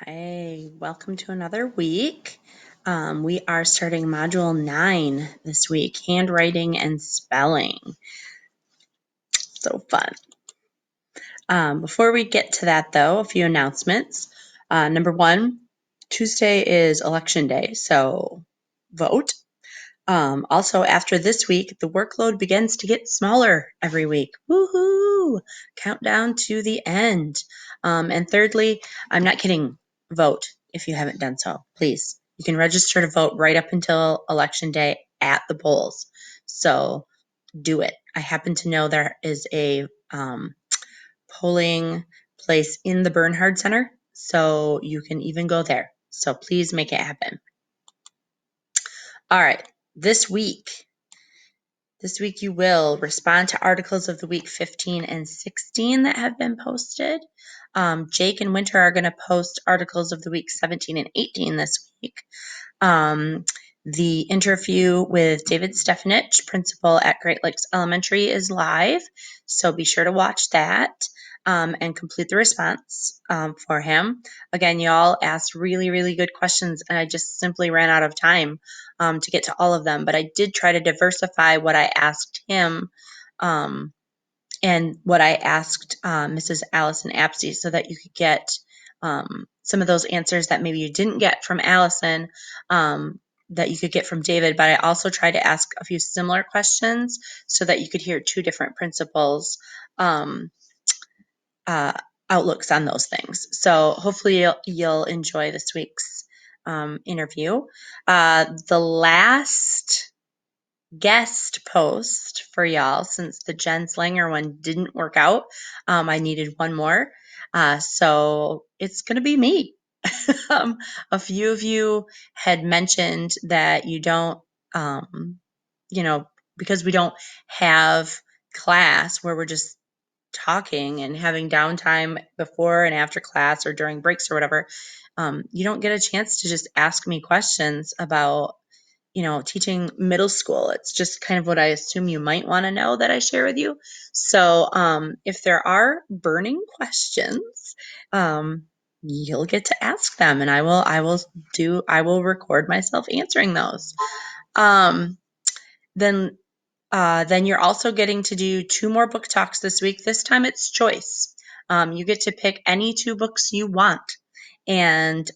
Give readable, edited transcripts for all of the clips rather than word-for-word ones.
Hi, welcome to another week. We are starting Module 9 this week, handwriting and spelling. So fun. Before we get to that, though, a few announcements. Number one, Tuesday is Election Day, so vote. Also, after this week, the workload begins to get smaller every week. Woohoo! Countdown to the end. And thirdly, I'm not kidding. Vote if you haven't done so, please. You can register to vote right up until Election Day at the polls. So do it. I happen to know there is a polling place in the Bernhard Center, so you can even go there. So please make it happen. All right, this week you will respond to articles of the week 15 and 16 that have been posted. Jake and Winter are going to post articles of the week 17 and 18 this week. The interview with David Stefanich, principal at Great Lakes Elementary, is live, so be sure to watch that and complete the response for him. Again, y'all asked really, really good questions, and I just simply ran out of time to get to all of them, but I did try to diversify what I asked him and what I asked Mrs. Allison Apsey so that you could get some of those answers that maybe you didn't get from Allison that you could get from David. But I also tried to ask a few similar questions so that you could hear two different principals' outlooks on those things. So hopefully you'll enjoy this week's interview. The last guest post for y'all, since the Jen Slanger one didn't work out. I needed one more. So it's going to be me. A few of you had mentioned that you don't, because we don't have class where we're just talking and having downtime before and after class or during breaks or whatever, you don't get a chance to just ask me questions about teaching middle school. It's just kind of what I assume you might want to know that I share with you. So if there are burning questions, you'll get to ask them, and I will record myself answering those. Then you're also getting to do 2 more book talks this week. This time it's choice. You get to pick any 2 books you want and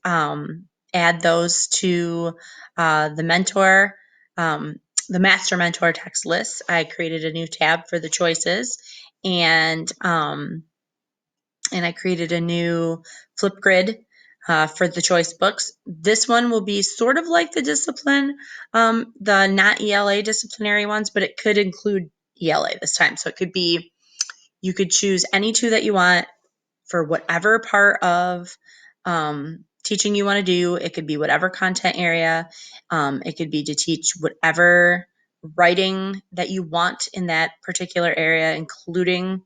add those to the mentor, the master mentor text list. I created a new tab for the choices, and I created a new Flipgrid for the choice books. This one will be sort of like the discipline, the not ELA disciplinary ones, but it could include ELA this time. So it could be, you could choose any 2 that you want for whatever part of teaching you want to do. It could be whatever content area. It could be to teach whatever writing that you want in that particular area, including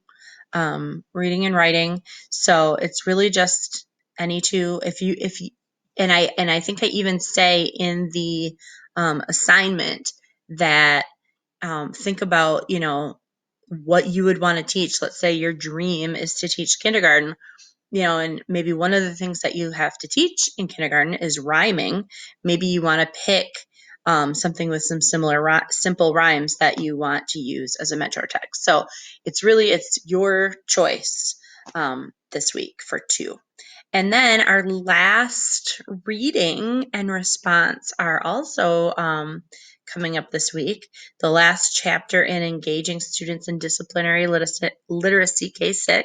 reading and writing. So it's really just any 2. If you, and I think I even say in the assignment that think about, what you would want to teach. Let's say your dream is to teach kindergarten, and maybe one of the things that you have to teach in kindergarten is rhyming. Maybe you want to pick something with some simple rhymes that you want to use as a mentor text. So it's your choice this week for 2. And then our last reading and response are also coming up this week. The last chapter in Engaging Students in Disciplinary Literacy K6,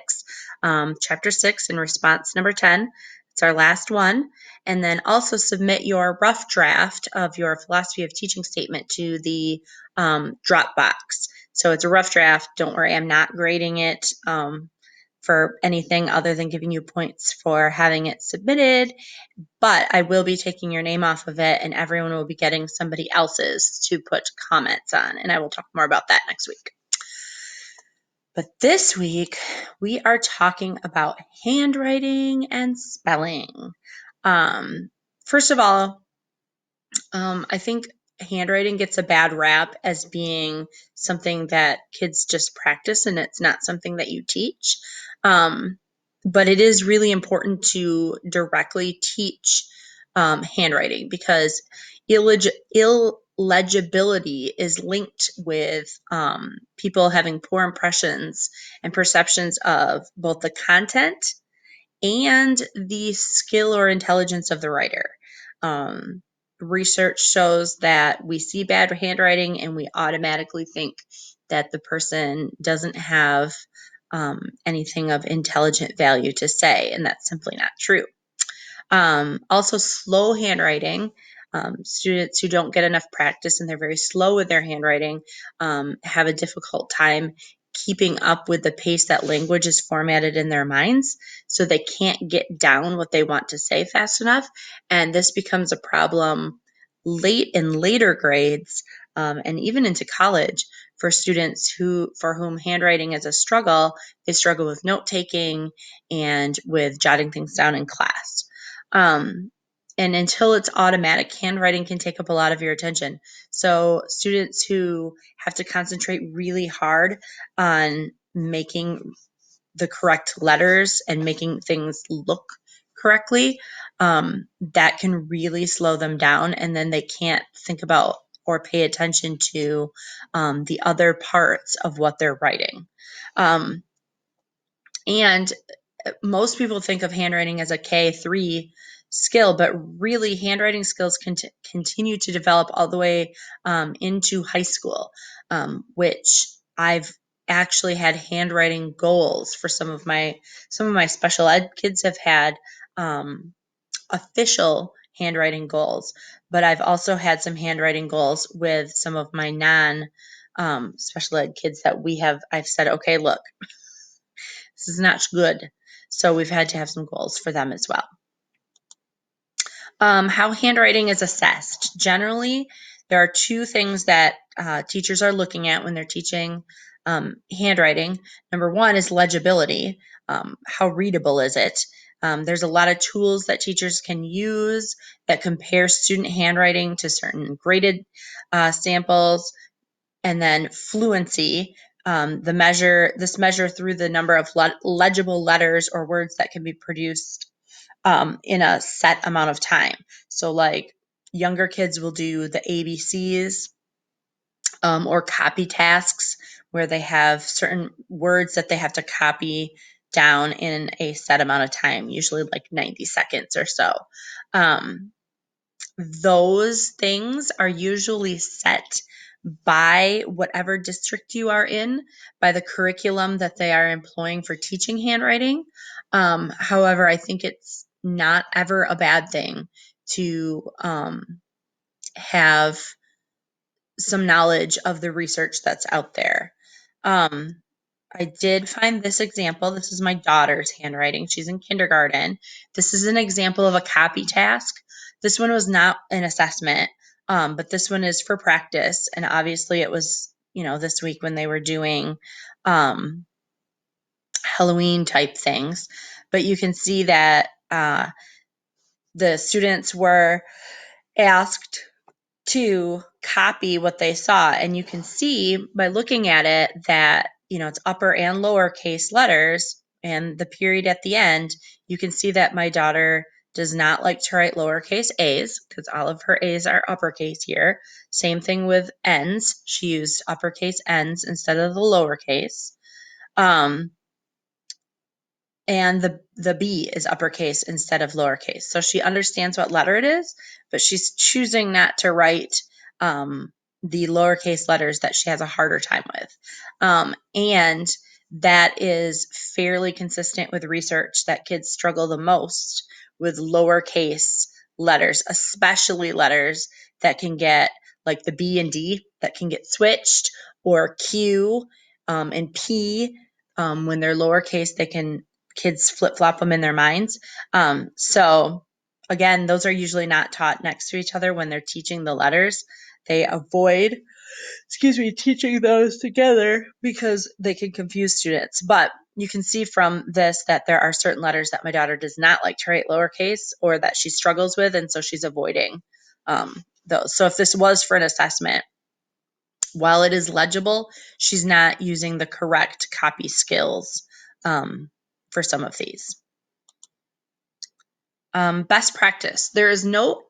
chapter 6 in response number 10. It's our last one. And then also submit your rough draft of your philosophy of teaching statement to the Dropbox. So it's a rough draft. Don't worry, I'm not grading it for anything other than giving you points for having it submitted, but I will be taking your name off of it, and everyone will be getting somebody else's to put comments on, and I will talk more about that next week. But this week, we are talking about handwriting and spelling. First of all, I think handwriting gets a bad rap as being something that kids just practice, and it's not something that you teach. but it is really important to directly teach handwriting because illegibility is linked with people having poor impressions and perceptions of both the content and the skill or intelligence of the writer. Um, Research shows that we see bad handwriting and we automatically think that the person doesn't have anything of intelligent value to say, and that's simply not true. Also, slow handwriting. Students who don't get enough practice and they're very slow with their handwriting have a difficult time keeping up with the pace that language is formatted in their minds. So they can't get down what they want to say fast enough. And this becomes a problem late in later grades and even into college for students for whom handwriting is a struggle. They struggle with note taking and with jotting things down in class. Um, and until it's automatic, handwriting can take up a lot of your attention. So students who have to concentrate really hard on making the correct letters and making things look correctly, that can really slow them down. And then they can't think about or pay attention to the other parts of what they're writing. Um, and most people think of handwriting as a K3 skill, but really handwriting skills continue to develop all the way into high school, which I've actually had handwriting goals for some of my special ed kids have had official handwriting goals, but I've also had some handwriting goals with some of my non special ed kids that I've said, okay, look, this is not good. So we've had to have some goals for them as well. How handwriting is assessed. Generally, there are two things that teachers are looking at when they're teaching handwriting. Number one is legibility. How readable is it? There's a lot of tools that teachers can use that compare student handwriting to certain graded samples. And then fluency, this measure through the number of legible letters or words that can be produced in a set amount of time. So like younger kids will do the ABCs or copy tasks where they have certain words that they have to copy down in a set amount of time, usually like 90 seconds or so. Those things are usually set by whatever district you are in, by the curriculum that they are employing for teaching handwriting. However, I think it's not ever a bad thing to have some knowledge of the research that's out there. I did find this example. This is my daughter's handwriting. She's in kindergarten. This is an example of a copy task. This one was not an assessment, but this one is for practice. And obviously it was, this week when they were doing Halloween type things. But you can see that the students were asked to copy what they saw. And you can see by looking at it that, it's upper and lowercase letters and the period at the end. You can see that my daughter does not like to write lowercase a's because all of her a's are uppercase here. Same thing with n's. She used uppercase n's instead of the lowercase. And the B is uppercase instead of lowercase. So she understands what letter it is, but she's choosing not to write the lowercase letters that she has a harder time with. And that is fairly consistent with research that kids struggle the most with lowercase letters, especially letters that can get, like the B and D, that can get switched, or Q and P. When they're lowercase, kids flip-flop them in their minds. So again, those are usually not taught next to each other when they're teaching the letters. They avoid, teaching those together because they can confuse students. But you can see from this that there are certain letters that my daughter does not like to write lowercase or that she struggles with, and so she's avoiding those. So if this was for an assessment, while it is legible, she's not using the correct copy skills for some of these. Best practice. There is no,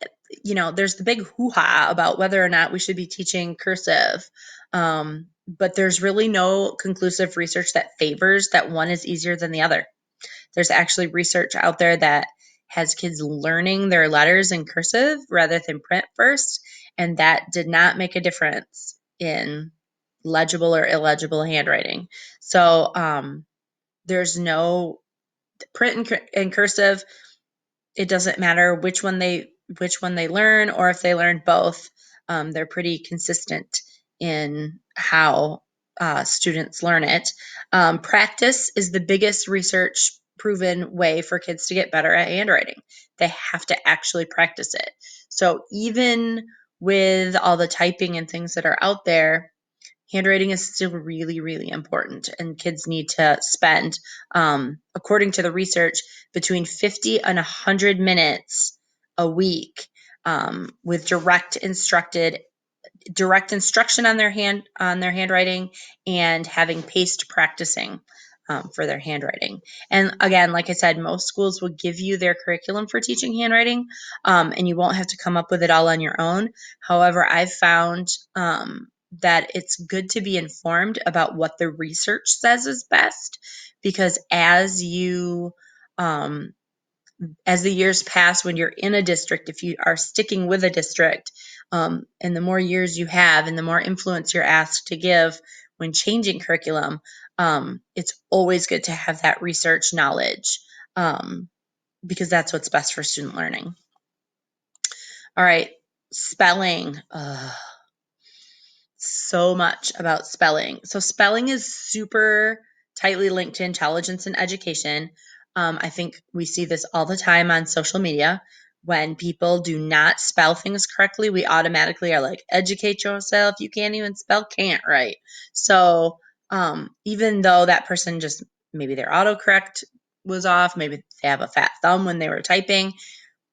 there's the big hoo-ha about whether or not we should be teaching cursive. But there's really no conclusive research that favors that one is easier than the other. There's actually research out there that has kids learning their letters in cursive rather than print first, and that did not make a difference in legible or illegible handwriting. So there's no print and cursive. It doesn't matter which one they learn, or if they learn both. They're pretty consistent in how students learn it. Practice is the biggest research proven way for kids to get better at handwriting. They have to actually practice it. So even with all the typing and things that are out there, handwriting is still really, really important, and kids need to spend, according to the research, between 50 and 100 minutes a week with direct instruction on their handwriting, and having paced practicing for their handwriting. And again, like I said, most schools will give you their curriculum for teaching handwriting, and you won't have to come up with it all on your own. However, I've found that it's good to be informed about what the research says is best, because as the years pass, when you're in a district, if you are sticking with a district, and the more years you have and the more influence you're asked to give when changing curriculum, it's always good to have that research knowledge, because that's what's best for student learning. All right, spelling. So much about spelling. So spelling is super tightly linked to intelligence and education. I think we see this all the time on social media. When people do not spell things correctly, we automatically are like, educate yourself. You can't even spell can't right. So even though that person just, maybe their autocorrect was off, maybe they have a fat thumb when they were typing,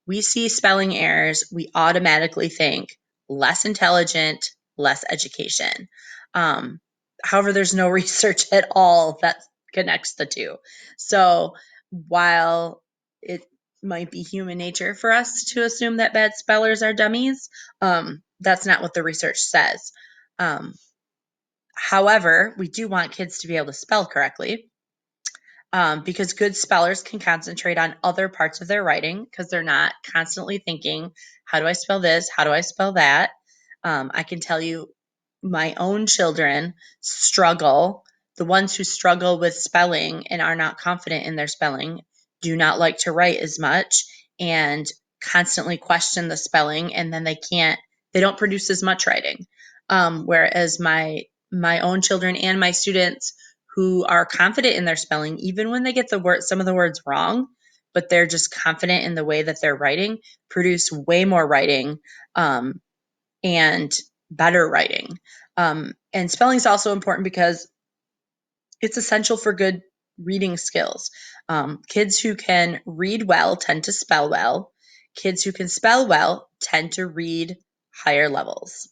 we see spelling errors, we automatically think less intelligent, less education. However, there's no research at all that connects the two. So while it might be human nature for us to assume that bad spellers are dummies, that's not what the research says. However, we do want kids to be able to spell correctly, because good spellers can concentrate on other parts of their writing, because they're not constantly thinking, how do I spell this? How do I spell that? I can tell you, my own children struggle. The ones who struggle with spelling and are not confident in their spelling do not like to write as much, and constantly question the spelling, and then they don't produce as much writing. Whereas my own children and my students who are confident in their spelling, even when they get some of the words wrong, but they're just confident in the way that they're writing, produce way more writing, and better writing. And spelling is also important because it's essential for good reading skills. Kids who can read well tend to spell well. Kids who can spell well tend to read higher levels.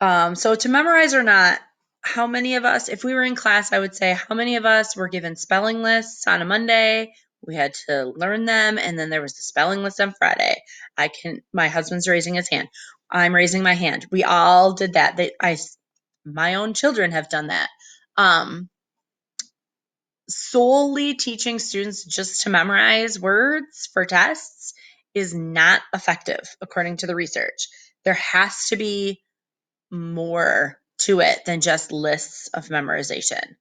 So to memorize or not, how many of us, if we were in class, I would say, how many of us were given spelling lists on a Monday? We had to learn them, and then there was the spelling list on Friday. My husband's raising his hand. I'm raising my hand. We all did that. My own children have done that. Solely teaching students just to memorize words for tests is not effective, according to the research. There has to be more to it than just lists of memorization.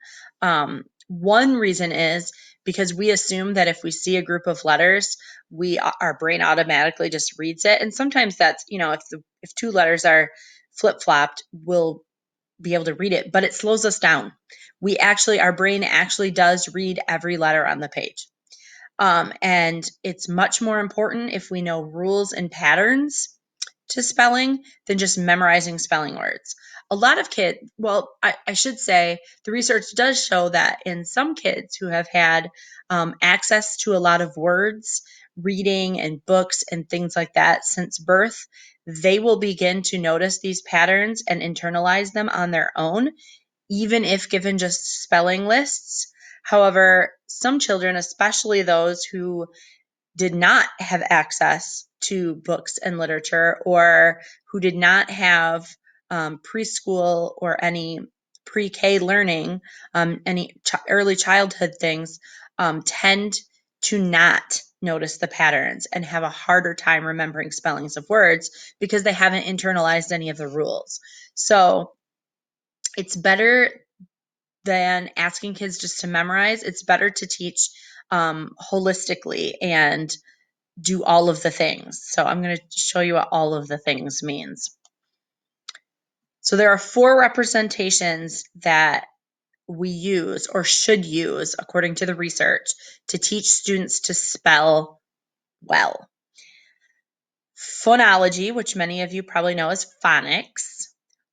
One reason is because we assume that if we see a group of letters, our brain automatically just reads it. And sometimes that's, if two letters are flip-flopped, we'll be able to read it, but it slows us down. Our brain actually does read every letter on the page. And it's much more important if we know rules and patterns to spelling than just memorizing spelling words. A lot of kids, I should say, the research does show that in some kids who have had access to a lot of words, reading and books and things like that since birth, they will begin to notice these patterns and internalize them on their own, even if given just spelling lists. However, some children, especially those who did not have access to books and literature, or who did not have preschool or any pre-K learning, any early childhood things, tend to not notice the patterns and have a harder time remembering spellings of words because they haven't internalized any of the rules. So it's better than asking kids just to memorize. It's better to teach holistically and do all of the things. So I'm going to show you what all of the things means. So there are 4 representations that we use or should use, according to the research, to teach students to spell well. Phonology, which many of you probably know as phonics.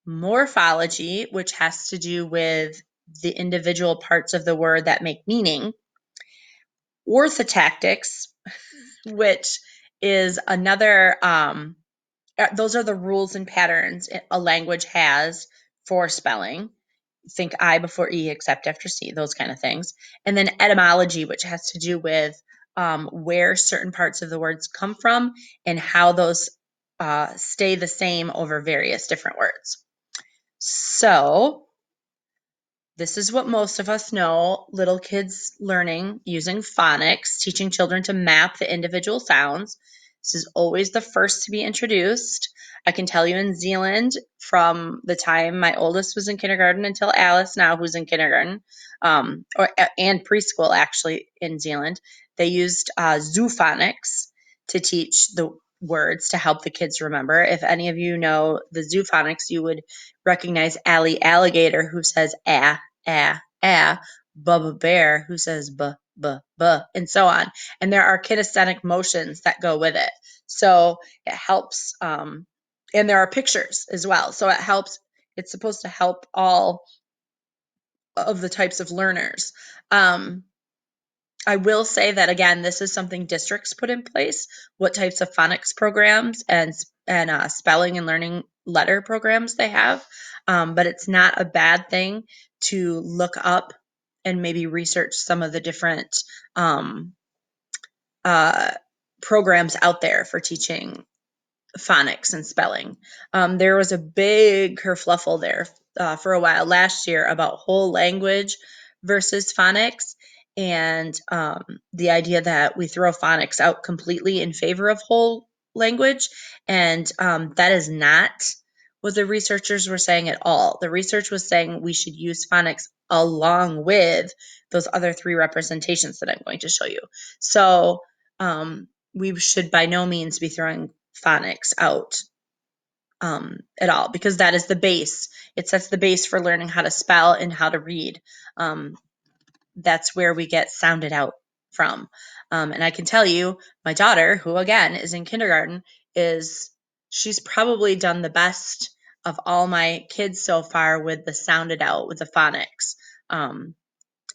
Morphology, which has to do with the individual parts of the word that make meaning. Orthotactics, which is another, those are the rules and patterns a language has for spelling. Think I before E except after C, those kind of things. And then etymology, which has to do with where certain parts of the words come from and how those stay the same over various different words. So this is what most of us know. Little kids learning using phonics, teaching children to map the individual sounds. This is always the first to be introduced. I can tell you in Zealand, from the time my oldest was in kindergarten until Alice now, who's in kindergarten, and preschool actually in Zealand, they used zoophonics to teach the words to help the kids remember. If any of you know the zoophonics, you would recognize Allie Alligator, who says ah, ah, Bubba Bear, who says buh, buh, buh, and so on. And there are kinesthetic motions that go with it. So it helps, and there are pictures as well. So it helps, it's supposed to help all of the types of learners. I will say that, again, this is something districts put in place, what types of phonics programs and spelling and learning letter programs they have. But it's not a bad thing to look up and maybe research some of the different programs out there for teaching phonics and spelling. There was a big kerfluffle there for a while last year about whole language versus phonics, and the idea that we throw phonics out completely in favor of whole language. And that is not what the researchers were saying at all. The research was saying we should use phonics along with those other 3 representations that I'm going to show you. So we should by no means be throwing phonics out at all, because that is the base. It sets the base for learning how to spell and how to read. That's where we get sounded out from. And I can tell you, my daughter, who again is in kindergarten, she's probably done the best of all my kids so far with the sounded out, with the phonics,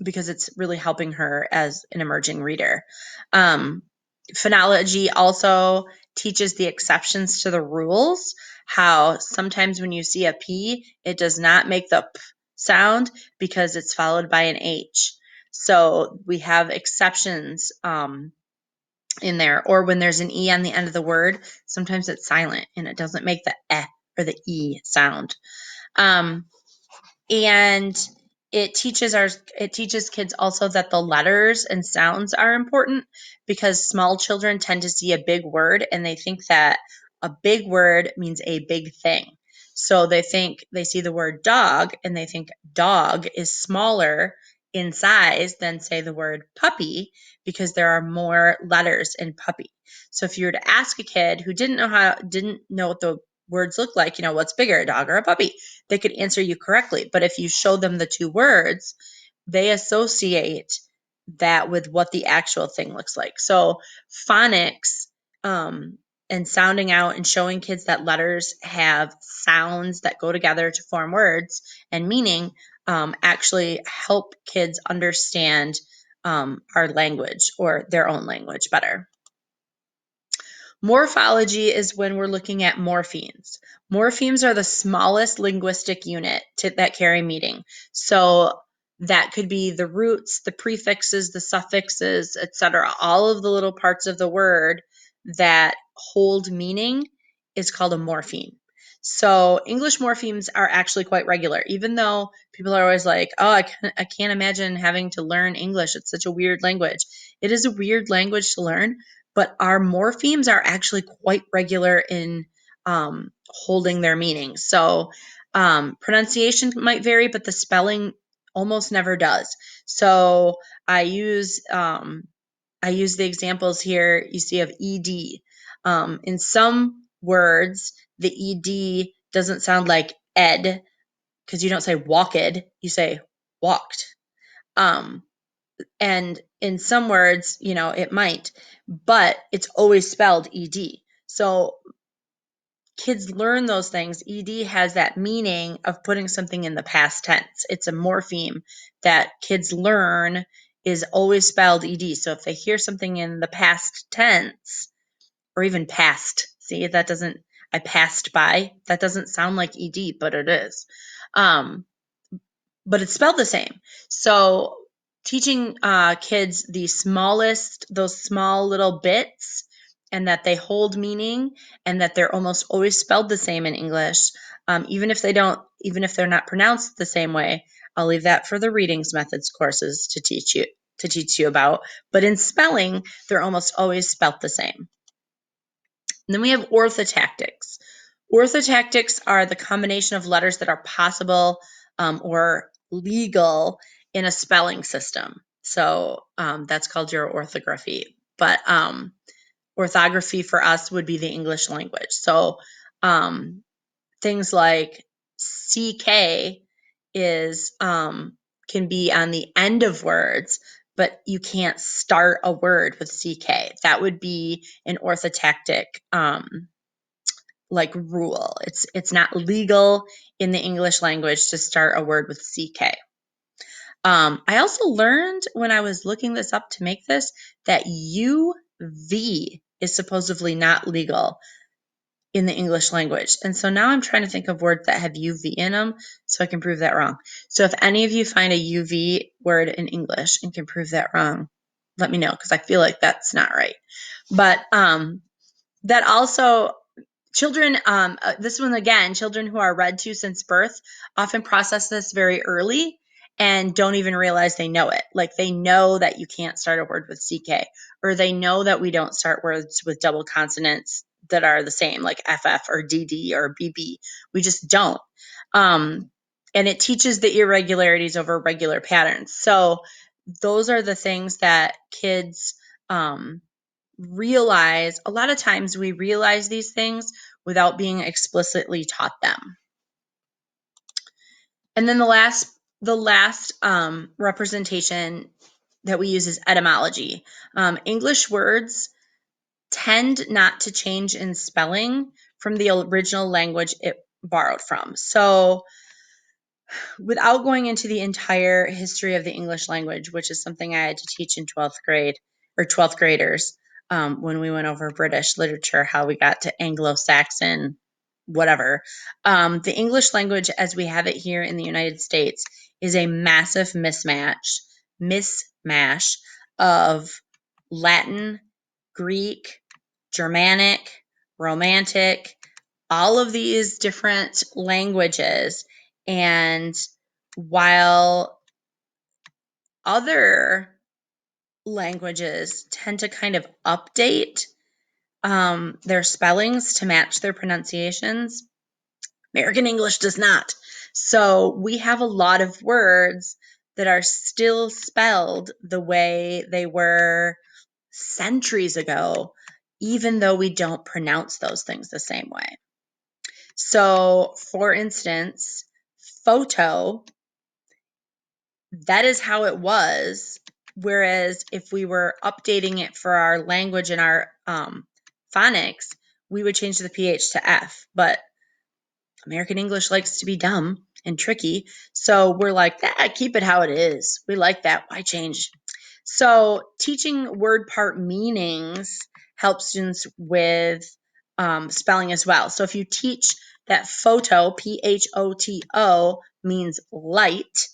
because it's really helping her as an emerging reader. Phonology also teaches the exceptions to the rules, how sometimes when you see a P, it does not make the P sound because it's followed by an H. So we have exceptions in there. Or when there's an E on the end of the word, sometimes it's silent and it doesn't make the eh or the E sound. And it teaches kids also that the letters and sounds are important, because small children tend to see a big word and they think that a big word means a big thing. So they see the word dog and they think dog is smaller in size than, say, the word puppy, because there are more letters in puppy. So if you were to ask a kid who didn't know what the words look like, what's bigger, a dog or a puppy, they could answer you correctly. But if you show them the 2 words, they associate that with what the actual thing looks like. So phonics, and sounding out and showing kids that letters have sounds that go together to form words and meaning, actually help kids understand our language or their own language better. Morphology is when we're looking at morphemes. Morphemes are the smallest linguistic unit that carry meaning. So That could be the roots, the prefixes, the suffixes, etc. All of the little parts of the word that hold meaning is called a morpheme. So English morphemes are actually quite regular, even though people are always like, oh, I can't imagine having to learn English. It's such a weird language. It is a weird language to learn, but our morphemes are actually quite regular in holding their meaning. So pronunciation might vary, but the spelling almost never does. So I use the examples here you see of ed. In some words, the ed doesn't sound like ed because you don't say walked, you say walked. And in some words, it might, but it's always spelled ed. So kids learn those things. Ed has that meaning of putting something in the past tense. It's a morpheme that kids learn is always spelled ed. So if they hear something in the past tense or even past, see, I passed by, that doesn't sound like ed, but it is. But it's spelled the same. So teaching kids those small little bits, and that they hold meaning, and that they're almost always spelled the same in English, even if they're not pronounced the same way. I'll leave that for the readings methods courses to teach you about. But in spelling, they're almost always spelt the same. And then we have orthotactics. Orthotactics are the combination of letters that are possible or legal in a spelling system. So that's called your orthography. But orthography for us would be the English language. So things like CK can be on the end of words, but you can't start a word with CK. That would be an orthotactic rule. It's not legal in the English language to start a word with CK. I also learned when I was looking this up to make this that UV is supposedly not legal in the English language. And so now I'm trying to think of words that have UV in them so I can prove that wrong. So if any of you find a UV word in English and can prove that wrong, let me know, because I feel like that's not right. But that also children, this one again, children who are read to since birth often process this very early and don't even realize they know it. Like they know that you can't start a word with CK, or they know that we don't start words with double consonants that are the same, like FF or DD or BB. We just don't. And it teaches the irregularities over regular patterns. So those are the things that kids realize. A lot of times we realize these things without being explicitly taught them. And then the last representation that we use is etymology. English words tend not to change in spelling from the original language it borrowed from. So without going into the entire history of the English language, which is something I had to teach in 12th grade or 12th graders when we went over British literature, how we got to Anglo-Saxon, whatever. The English language as we have it here in the United States is a massive mismatch of Latin, Greek, Germanic, Romantic, all of these different languages. And while other languages tend to kind of update their spellings to match their pronunciations, American English does not. So we have a lot of words that are still spelled the way they were centuries ago, even though we don't pronounce those things the same way. So, for instance, photo, that is how it was. Whereas if we were updating it for our language and our phonics, we would change the PH to F. But American English likes to be dumb and tricky. So we're like, keep it how it is. We like that. Why change? So teaching word part meanings helps students with spelling as well. So if you teach that photo, PHOTO, means light,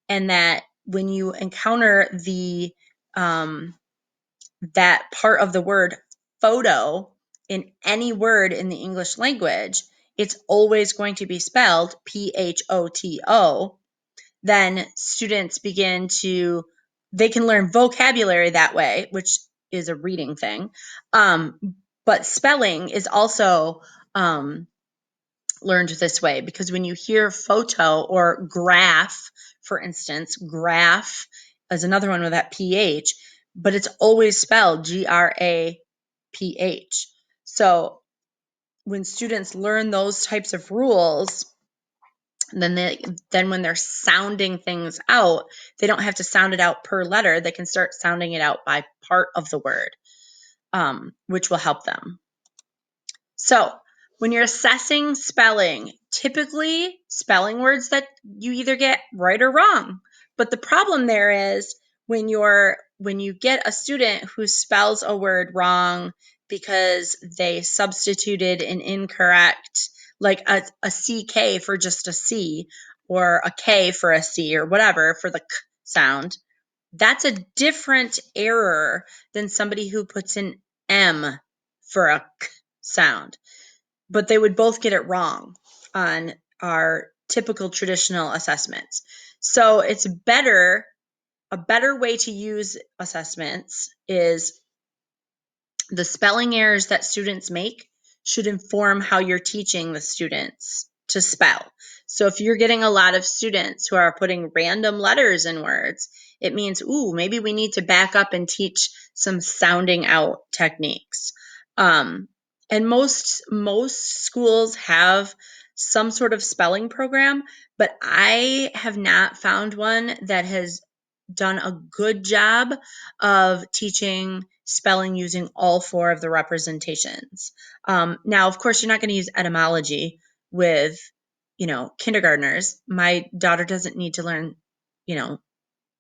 and that when you encounter the that part of the word photo in any word in the English language, it's always going to be spelled PHOTO. Then students they can learn vocabulary that way, which is a reading thing. But spelling is also learned this way, because when you hear photo or graph, for instance, graph is another one with that PH, but it's always spelled GRAPH. So when students learn those types of rules, then when they're sounding things out, they don't have to sound it out per letter. They can start sounding it out by part of the word, which will help them. So when you're assessing spelling, typically spelling words that you either get right or wrong. But the problem there is when you get a student who spells a word wrong because they substituted an incorrect, like a CK for just a C, or a K for a C, or whatever for the K sound, that's a different error than somebody who puts an M for a K sound. But they would both get it wrong on our typical traditional assessments. So it's better, a better way to use assessments is the spelling errors that students make should inform how you're teaching the students to spell. So if you're getting a lot of students who are putting random letters in words, it means, maybe we need to back up and teach some sounding out techniques. And most schools have some sort of spelling program, but I have not found one that has done a good job of teaching spelling using all four of the representations. Now, of course, you're not going to use etymology with, kindergartners. My daughter doesn't need to learn,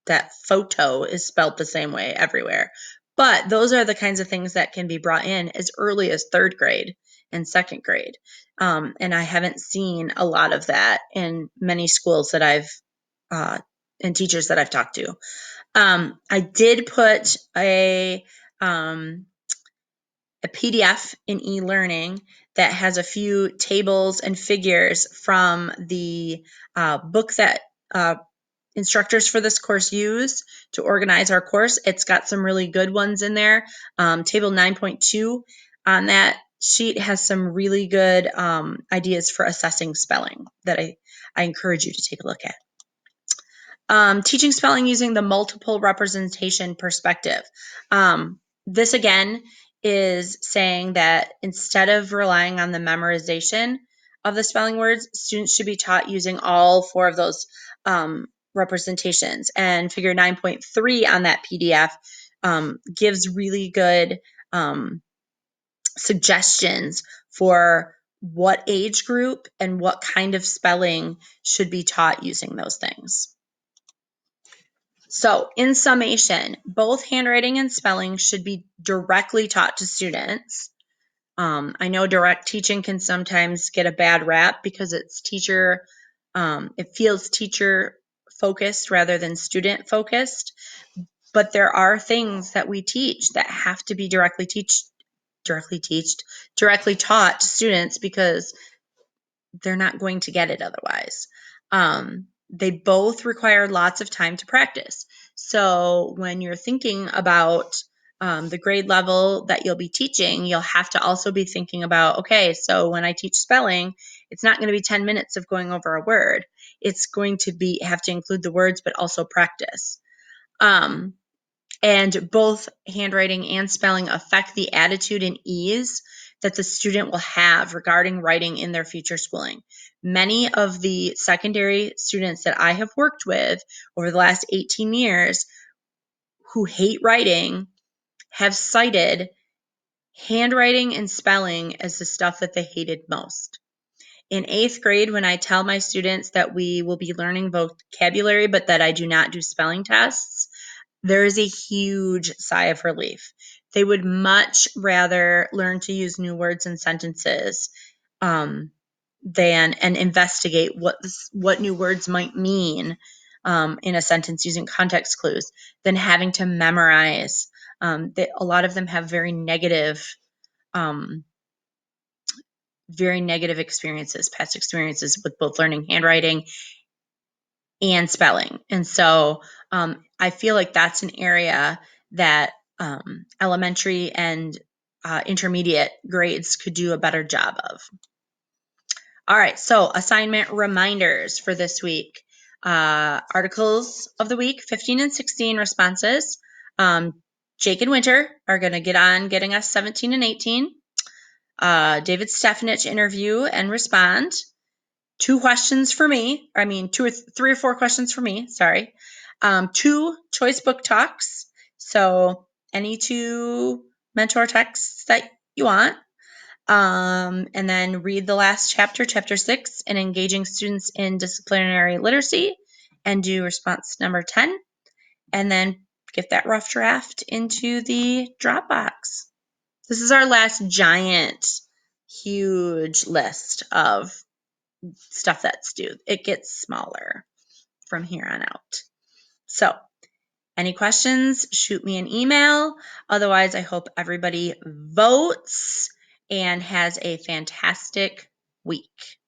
that photo is spelled the same way everywhere. But those are the kinds of things that can be brought in as early as third grade and second grade. And I haven't seen a lot of that in many schools that and teachers that I've talked to. I did put a PDF in e-learning that has a few tables and figures from the book that instructors for this course use to organize our course. It's got some really good ones in there. Table 9.2 on that sheet has some really good ideas for assessing spelling that I encourage you to take a look at. Teaching spelling using the multiple representation perspective. This again is saying that instead of relying on the memorization of the spelling words, students should be taught using all four of those representations. And figure 9.3 on that PDF gives really good suggestions for what age group and what kind of spelling should be taught using those things. So, in summation, both handwriting and spelling should be directly taught to students. I know direct teaching can sometimes get a bad rap because it feels teacher focused rather than student focused. But there are things that we teach that have to be directly taught to students, because they're not going to get it otherwise. They both require lots of time to practice. So when you're thinking about the grade level that you'll be teaching, you'll have to also be thinking about, okay, so when I teach spelling, it's not going to be 10 minutes of going over a word. It's going to have to include the words, but also practice. And both handwriting and spelling affect the attitude and ease that the student will have regarding writing in their future schooling. Many of the secondary students that I have worked with over the last 18 years who hate writing have cited handwriting and spelling as the stuff that they hated most. In 8th grade, when I tell my students that we will be learning vocabulary, but that I do not do spelling tests, there is a huge sigh of relief. They would much rather learn to use new words and sentences and investigate what new words might mean in a sentence using context clues than having to memorize. A lot of them have very negative experiences, past experiences with both learning handwriting and spelling. And so I feel like that's an area that elementary and intermediate grades could do a better job of. All right, so assignment reminders for this week. Articles of the week, 15 and 16 responses. Jake and Winter are going to get on getting us 17 and 18. David Stefanich interview and respond. 2 questions for me. I mean, 3 or 4 questions for me. Sorry. 2 choice book talks. So any 2 mentor texts that you want. And then read the last chapter, chapter 6, and engaging students in disciplinary literacy, and do response number 10. And then get that rough draft into the Dropbox. This is our last giant, huge list of stuff that's due. It gets smaller from here on out. So, any questions, shoot me an email. Otherwise, I hope everybody votes and has a fantastic week.